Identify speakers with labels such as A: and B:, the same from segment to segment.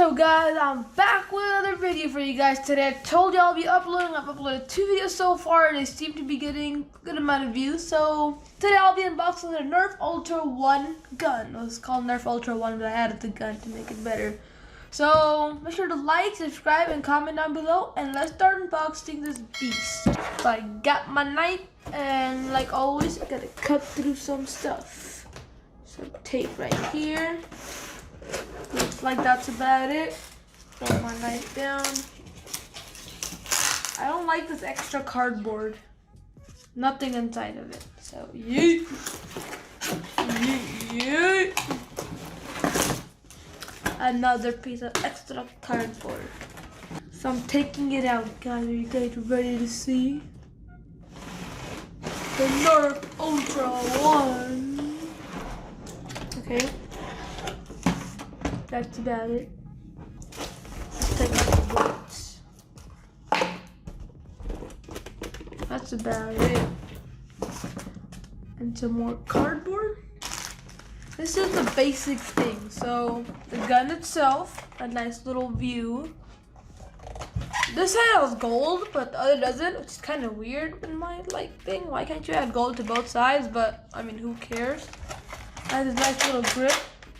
A: So guys, I'm back with another video for you guys today. I told you I'll be uploading. I've uploaded 2 videos so far and they seem to be getting a good amount of views. So today I'll be unboxing the Nerf Ultra 1 gun. It was called Nerf Ultra 1, but I added the gun to make it better. So make sure to like, subscribe, and comment down below. And let's start unboxing this beast. So I got my knife and like always, I gotta cut through some stuff. Some tape right here. Looks like that's about it. Throw my knife down. I don't like this extra cardboard. Nothing inside of it. So, yeet. Yeet, yeet. Another piece of extra cardboard. So I'm taking it out, guys. Are you guys ready to see? The Nerf Ultra 1. Okay. That's about it. Let's take out the bullets. That's about it. And some more cardboard. This is the basic thing. So the gun itself, a nice little view. This side has gold, but the other doesn't, which is kind of weird in my thing. Why can't you add gold to both sides? But I mean, who cares? Has a nice little grip.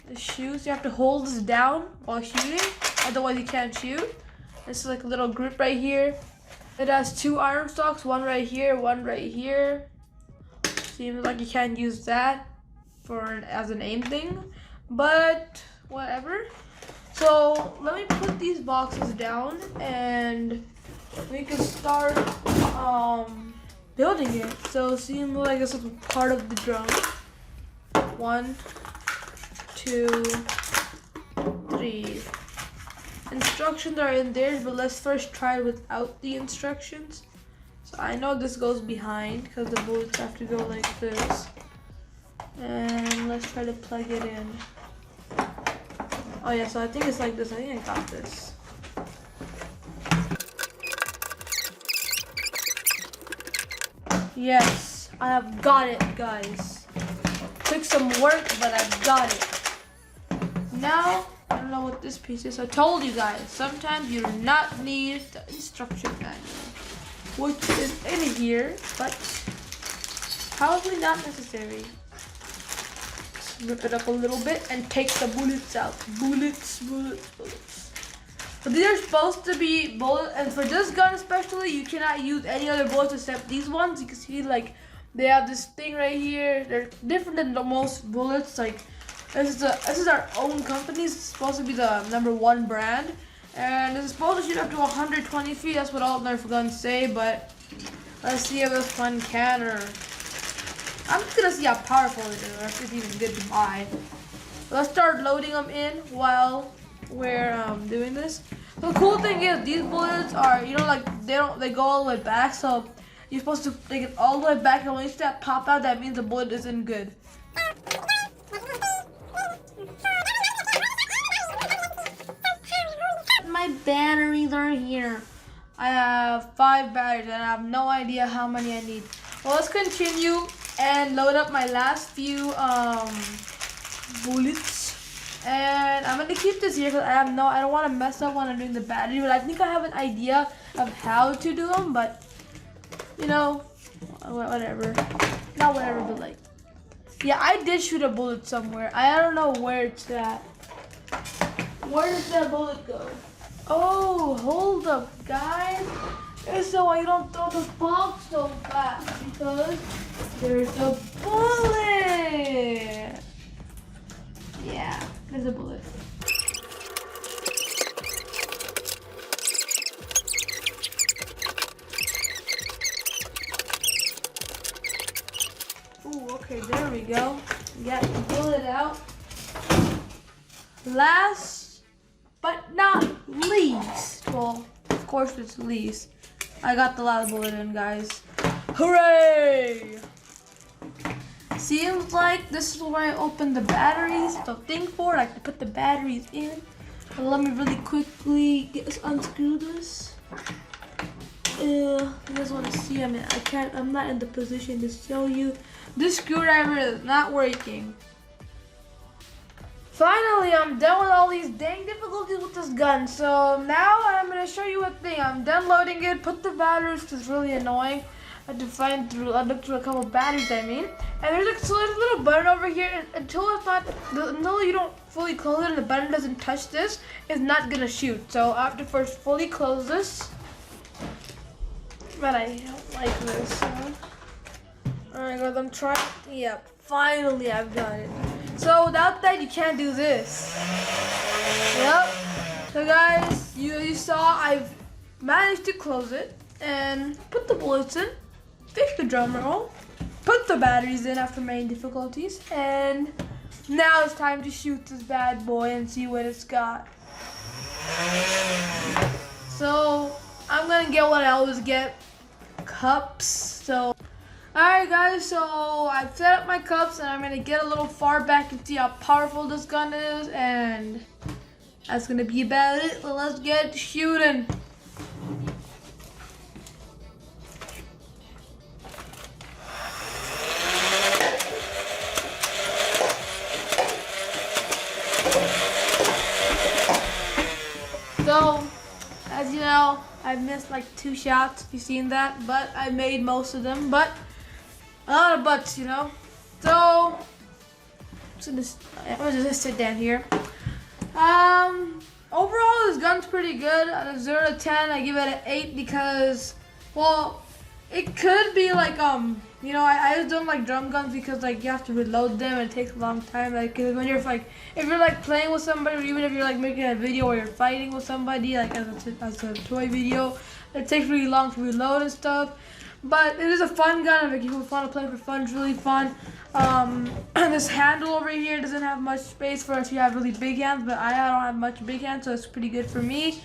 A: The shoes, you have to hold this down while shooting, otherwise you can't shoot. This is like a little grip right here. It has 2 iron stocks, one right here, one right here. Seems like you can't use that as an aim thing, but whatever. So let me put these boxes down and we can start building it. So it seems like this is part of the drum. 1, 2, 3. Instructions are in there, but let's first try it without the instructions. So I know this goes behind because the bullets have to go like this. And let's try to plug it in. Oh yeah, so I think it's like this. I think I got this. Yes, I have got it, guys. Took some work, but I've got it. Now, I don't know what this piece is. I told you guys, sometimes you do not need the instruction manual, which is in here, but probably not necessary. Just rip it up a little bit and take the bullets out. Bullets, bullets, bullets. But these are supposed to be bullets, and for this gun especially, you cannot use any other bullets except these ones. You can see like they have this thing right here. They're different than the most bullets. Like this is our own company. It's supposed to be the #1 brand, and it's supposed to shoot up to 120 feet. That's what all Nerf guns say. But let's see if this one can. Or I'm just gonna see how powerful it is. Or if it's even good to buy. So let's start loading them in while we're doing this. So the cool thing is these bullets are, you know, like they go all the way back. So you're supposed to take it all the way back, and when you see that pop out, that means the bullet isn't good. My batteries are here. I have 5 batteries, and I have no idea how many I need. Well, let's continue and load up my last few bullets. And I'm gonna keep this here because I don't want to mess up when I'm doing the battery. But I think I have an idea of how to do them. But you know, whatever. Not whatever, but like, yeah, I did shoot a bullet somewhere. I don't know where it's at. Where does that bullet go? Oh, hold up, guys. This is why you don't throw the box so fast, because there's a bullet. Yeah, there's a bullet. Ooh, okay, there we go. Got the bullet out. Last but not least, well, of course it's least, I got the last bullet in, guys. Hooray! Seems like this is where I open the batteries. So think for it, I can put the batteries in. But let me really quickly unscrew this. You guys want to see? I mean, I'm not in the position to show you. This screwdriver is not working. Finally, I'm done with all these dang difficulties with this gun. So now I'm going to show you a thing. I'm done loading it, put the batteries, because it's really annoying. I had to look through a couple batteries, I mean. And there's a little button over here. Until you don't fully close it and the button doesn't touch this, it's not going to shoot. So I have to first fully close this. But I don't like this. So. Alright guys, I'm trying. Yep, finally I've done it. So without that, you can't do this. Yep. So guys, you saw I've managed to close it and put the bullets in, fix the drum roll, put the batteries in after main difficulties, and now it's time to shoot this bad boy and see what it's got. So I'm gonna get what I always get, cups. So. Alright guys, so I've set up my cups and I'm going to get a little far back and see how powerful this gun is, and that's going to be about it. So let's get shooting. So, as you know, I've missed like 2 shots, if you've seen that, but I made most of them, but a lot of butts, you know. So I'm gonna just sit down here. Overall, this gun's pretty good. Out of 0 to 10, I give it an 8 because, well, it could be like you know, I just don't like drum guns because like you have to reload them and it takes a long time. Like when you're like, if you're like playing with somebody, or even if you're like making a video where you're fighting with somebody, like as a toy video, it takes really long to reload and stuff. But it is a fun gun. If you want to play for fun, it's really fun. This handle over here doesn't have much space for if you have really big hands, but I don't have much big hands, so it's pretty good for me.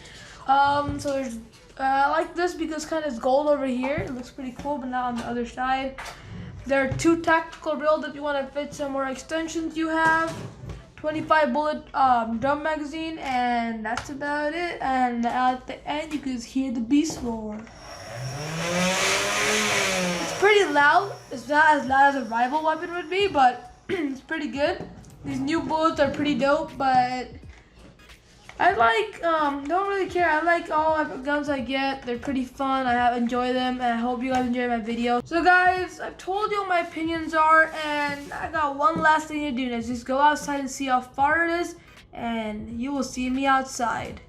A: So there's, I like this because kind of it's gold over here. It looks pretty cool, but not on the other side. There are 2 tactical rails if you want to fit some more extensions you have. 25 bullet drum magazine, and that's about it. And at the end, you can hear the beast roar. It's pretty loud. It's not as loud as a rival weapon would be, but it's pretty good. These new bullets are pretty dope, but I like, don't really care. I like all guns I get. They're pretty fun. I enjoy them, and I hope you guys enjoy my video. So guys, I've told you what my opinions are, and I got one last thing to do, and that's just go outside and see how far it is, and you will see me outside.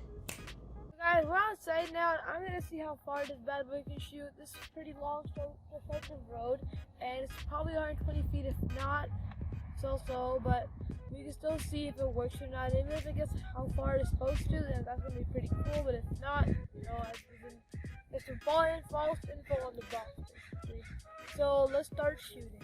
A: Guys, we're outside now, and I'm gonna see how far this bad boy can shoot. This is pretty long, stretch of road, and it's probably 120 feet, if not so, but we can still see if it works or not. Even if it gets how far it's supposed to, then that's gonna be pretty cool. But if not, you know, it's some false info on the box, basically. So let's start shooting.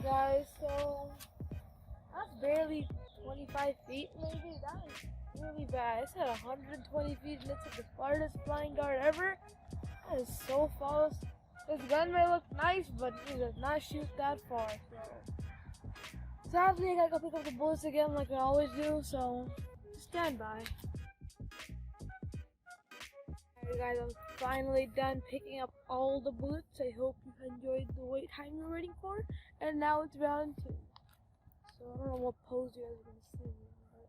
A: Guys, so that's barely 25 feet, maybe. That is really bad. It's at 120 feet, and it's the farthest flying dart ever. That is so false. This gun may look nice, but it does not shoot that far. So sadly, I gotta go pick up the bullets again, like I always do. So stand by. Alright guys, I'm finally done picking up all the bullets. I hope you enjoyed the wait time you're waiting for. And now it's round 2. So I don't know what pose you guys are going to see, but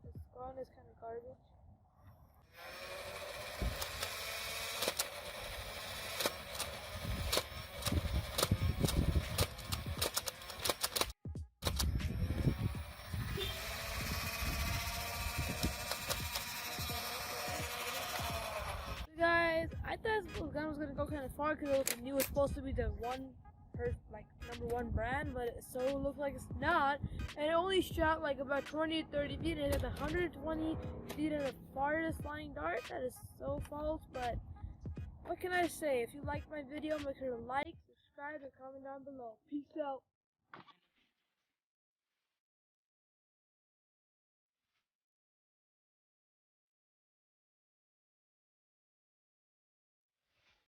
A: this gun is kind of garbage. Guys, I thought this gun was gonna go kind of far because it was supposed to be the #1 brand, but it so looks like it's not. And it only shot like about 20 to 30 feet, and it's 120 feet in the farthest flying dart. That is so false, but what can I say? If you liked my video, make sure to like, subscribe, and comment down below. Peace out.